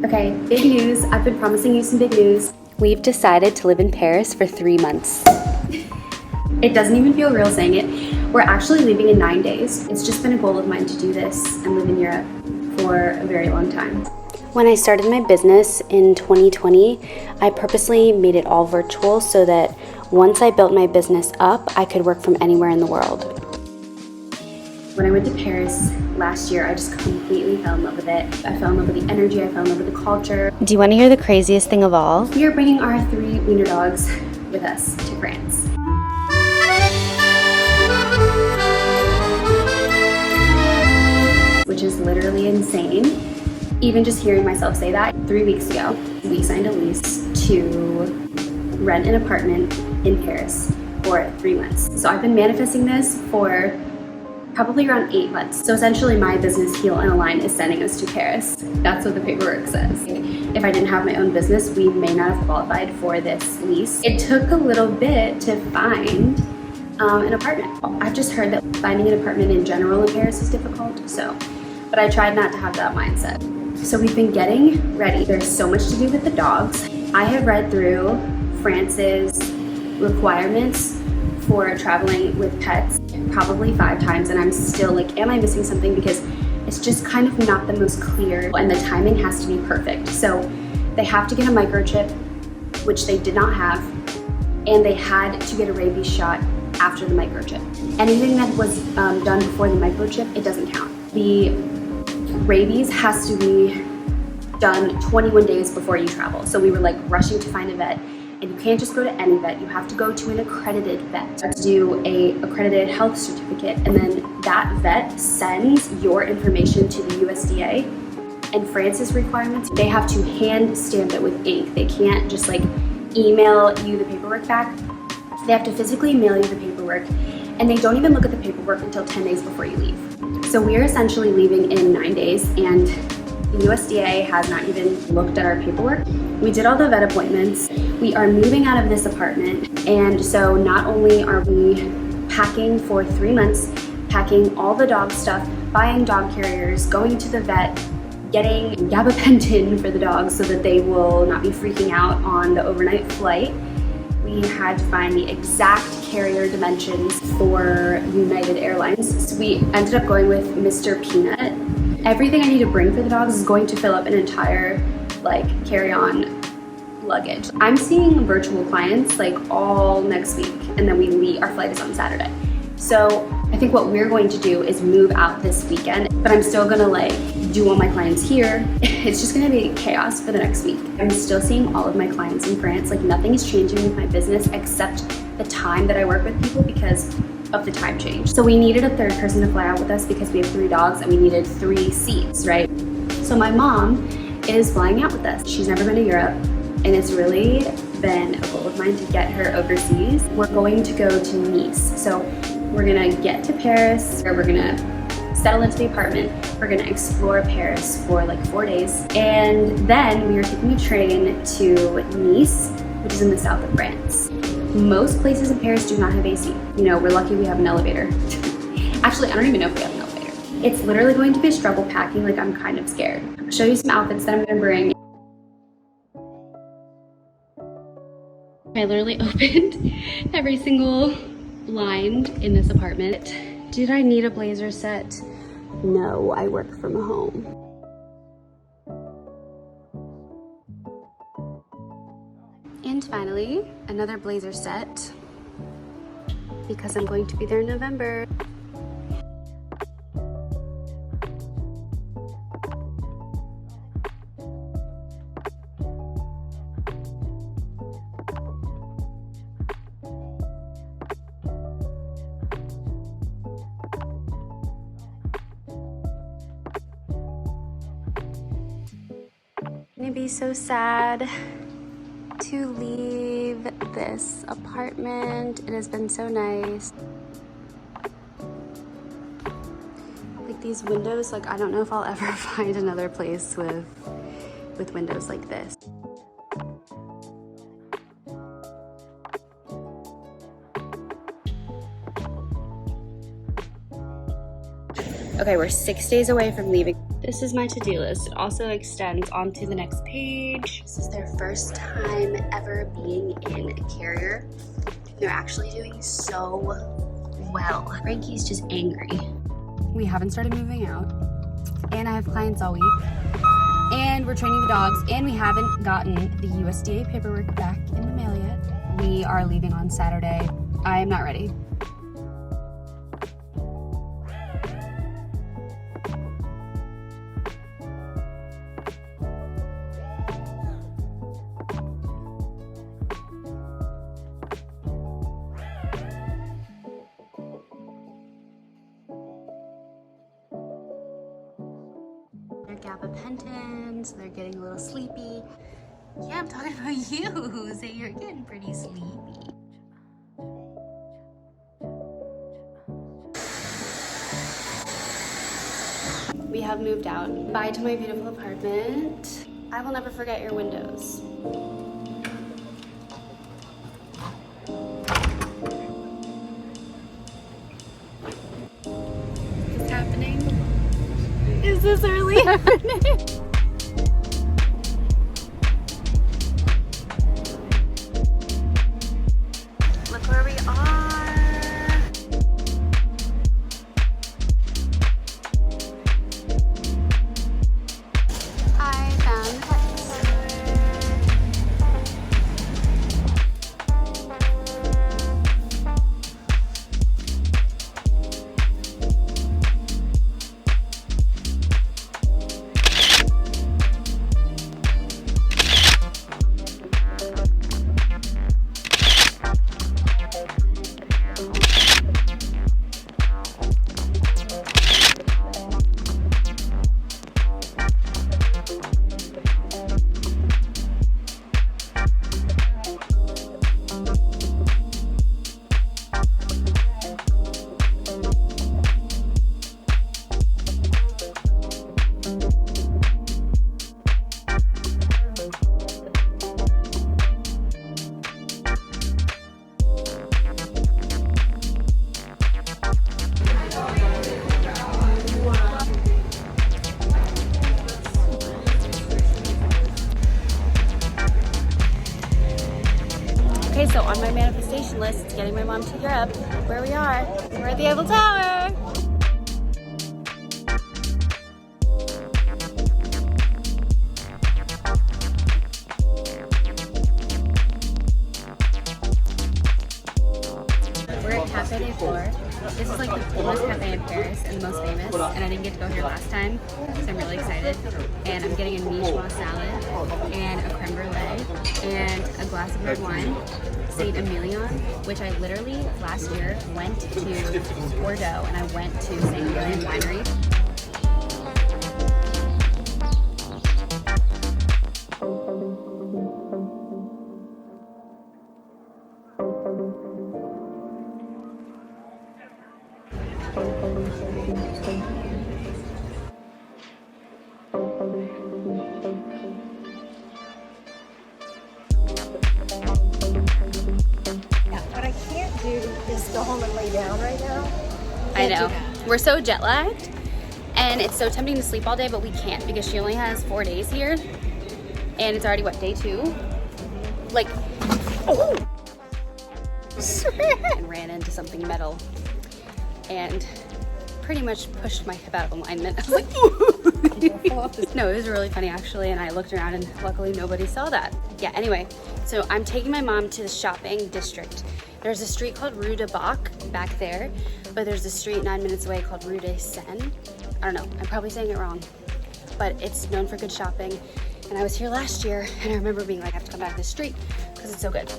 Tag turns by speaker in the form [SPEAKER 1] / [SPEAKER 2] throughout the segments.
[SPEAKER 1] Okay, big news. I've been promising you some big news. We've decided to live in Paris for 3 months. It doesn't even feel real saying it. We're actually leaving in 9 days. It's just been a goal of mine to do this and live in Europe for a very long time. When I started my business in 2020, I purposely made it all virtual so that once I built my business up, I could work from anywhere in the world. When I went to Paris last year, I just completely fell in love with it. I fell in love with the energy, I fell in love with the culture. Do you want to hear the craziest thing of all? We are bringing our 3 wiener dogs with us to France. Which is literally insane. Even just hearing myself say that. 3 weeks ago, we signed a lease to rent an apartment in Paris for 3 months. So I've been manifesting this for probably around 8 months. So essentially my business Heel and Align is sending us to Paris. That's what the paperwork says. If I didn't have my own business, we may not have qualified for this lease. It took a little bit to find an apartment. I've just heard that finding an apartment in general in Paris is difficult, but I tried not to have that mindset. So we've been getting ready. There's so much to do with the dogs. I have read through France's requirements for traveling with pets probably 5 times, and I'm still like, am I missing something? Because it's just kind of not the most clear, and the timing has to be perfect. So they have to get a microchip, which they did not have, and they had to get a rabies shot after the microchip. Anything that was done before the microchip, it doesn't count. The rabies has to be done 21 days before you travel. So we were like rushing to find a vet. And you can't just go to any vet, you have to go to an accredited vet to do a accredited health certificate, and then that vet sends your information to the USDA. And France's requirements, they have to hand stamp it with ink. They can't just like email you the paperwork back. They have to physically mail you the paperwork, and they don't even look at the paperwork until 10 days before you leave. So we're essentially leaving in 9 days, and the USDA has not even looked at our paperwork. We did all the vet appointments. We are moving out of this apartment, and so not only are we packing for 3 months, packing all the dog stuff, buying dog carriers, going to the vet, getting gabapentin for the dogs so that they will not be freaking out on the overnight flight. We had to find the exact carrier dimensions for United Airlines. So we ended up going with Mr. Peanut. Everything I need to bring for the dogs is going to fill up an entire like carry-on luggage. I'm seeing virtual clients like all next week, and then our flight is on Saturday. So I think what we're going to do is move out this weekend, but I'm still gonna like do all my clients here. It's just gonna be chaos for the next week. I'm still seeing all of my clients in France. Like nothing is changing with my business except the time that I work with people because of the time change. So we needed a 3rd person to fly out with us because we have 3 dogs and we needed 3 seats, right? So my mom is flying out with us. She's never been to Europe, and it's really been a goal of mine to get her overseas. We're going to go to Nice. So we're gonna get to Paris, or we're gonna settle into the apartment. We're gonna explore Paris for like 4 days. And then we are taking a train to Nice, which is in the south of France. Most places in Paris do not have AC. You know, we're lucky we have an elevator. Actually, I don't even know if we have an elevator. It's literally going to be a struggle packing, like I'm kind of scared. I'll show you some outfits that I'm gonna bring. I literally opened every single blind in this apartment. Did I need a blazer set? No, I work from home. And finally, another blazer set because I'm going to be there in November. It'd be so sad to leave this apartment. It has been so nice. Like these windows, like I don't know if I'll ever find another place with windows like this. Okay, we're 6 days away from leaving. This is my to-do list. It also extends onto the next page. This is their first time ever being in a carrier. They're actually doing so well. Frankie's just angry. We haven't started moving out, and I have clients all week, and we're training the dogs, and we haven't gotten the USDA paperwork back in the mail yet. We are leaving on Saturday. I am not ready. Gabapentins, they're getting a little sleepy. Yeah, I'm talking about you, so you're getting pretty sleepy. We have moved out. Bye to my beautiful apartment. I will never forget your windows. What's happening? Is this really happening? Look where we are. I found the pet store. Okay, so on my manifestation list, it's getting my mom to Europe. Look where we are. We're at the Eiffel Tower. We're at Café de Flore. This is like the coolest cafe in Paris and the most famous, and I didn't get to go here last time, so I'm really excited. And I'm getting a niçoise salad and a creme brulee and a glass of red wine, Saint Emilion, which I literally last year went to Bordeaux and I went to Saint Emilion Winery.
[SPEAKER 2] What I can't do is go home and lay down right now.
[SPEAKER 1] I know. We're so jet lagged and it's so tempting to sleep all day, but we can't because she only has 4 days here and it's already, what, day 2? Like, oh! And ran into something metal and pretty much pushed my hip out of alignment. I was like, no, it was really funny actually, and I looked around and luckily nobody saw that. Yeah, anyway, so I'm taking my mom to the shopping district. There's a street called Rue de Rivoli back there, but there's a street 9 minutes away called Rue de Seine. I don't know, I'm probably saying it wrong, but it's known for good shopping. And I was here last year and I remember being like, I have to come back to this street because it's so good.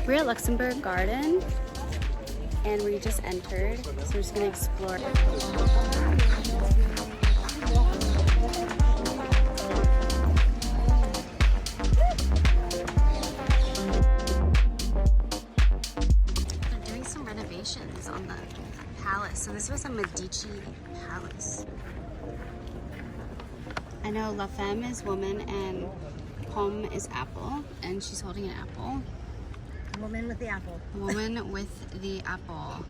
[SPEAKER 1] We're at Luxembourg Garden and we just entered, so we're just gonna explore. This was a Medici palace. I know La Femme is woman and Pomme is apple, and she's holding an apple.
[SPEAKER 2] Woman with the apple.
[SPEAKER 1] Woman with the apple.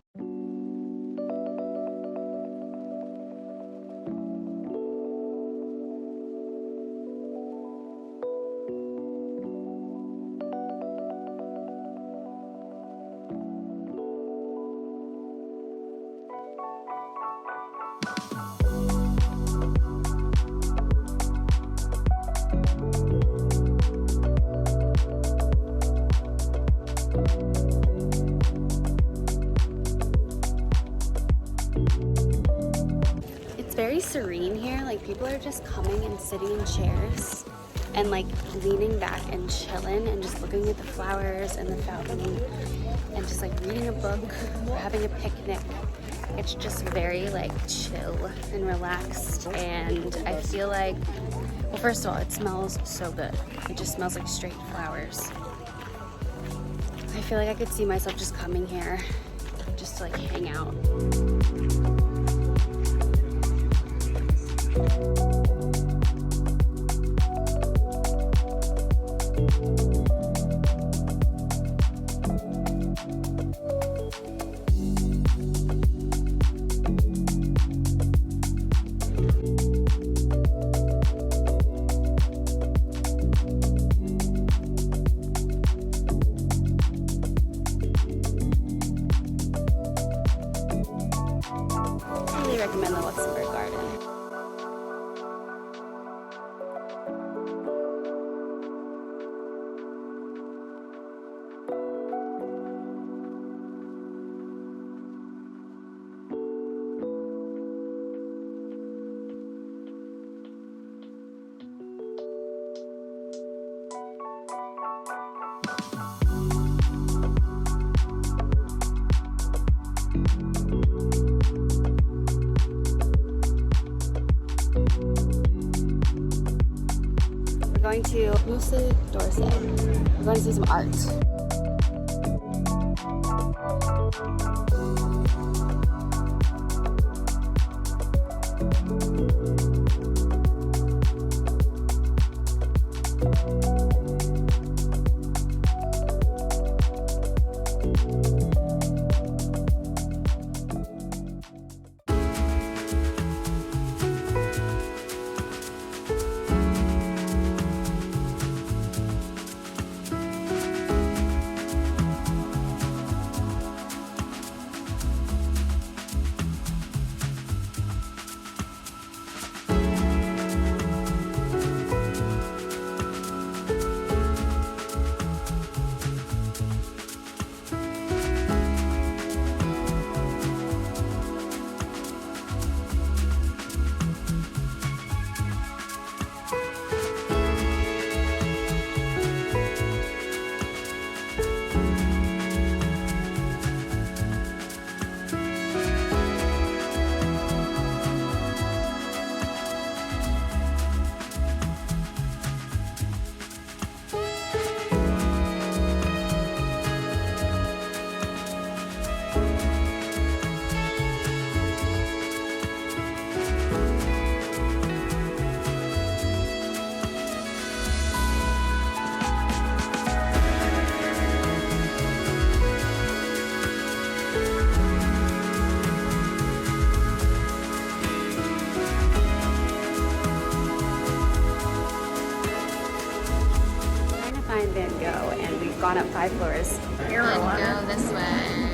[SPEAKER 1] Very serene here. Like, people are just coming and sitting in chairs and like leaning back and chilling and just looking at the flowers and the fountain and just like reading a book or having a picnic. It's just very like chill and relaxed, and I feel like, well, first of all, it smells so good. It just smells like straight flowers. I feel like I could see myself just coming here just to like hang out. I really recommend the Luxembourg Garden. Going to Musée d'Orsay. We're going to see some art. Van Gogh, and we've gone up 5 floors.
[SPEAKER 2] Marijuana.
[SPEAKER 1] Go this way.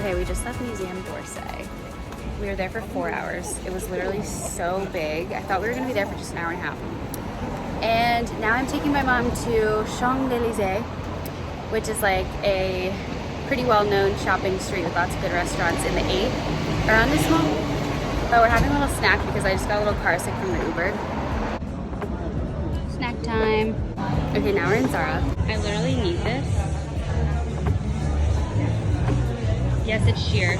[SPEAKER 1] Okay, we just left Museum d'Orsay. We were there for 4 hours. It was literally so big. I thought we were gonna be there for just an hour and a half. And now I'm taking my mom to Champs-Élysées, which is like a pretty well-known shopping street with lots of good restaurants in the 8 around this mall. But we're having a little snack because I just got a little car sick from the Uber. Snack time. Okay, now we're in Zara. I literally need this. Yes, it's sheer.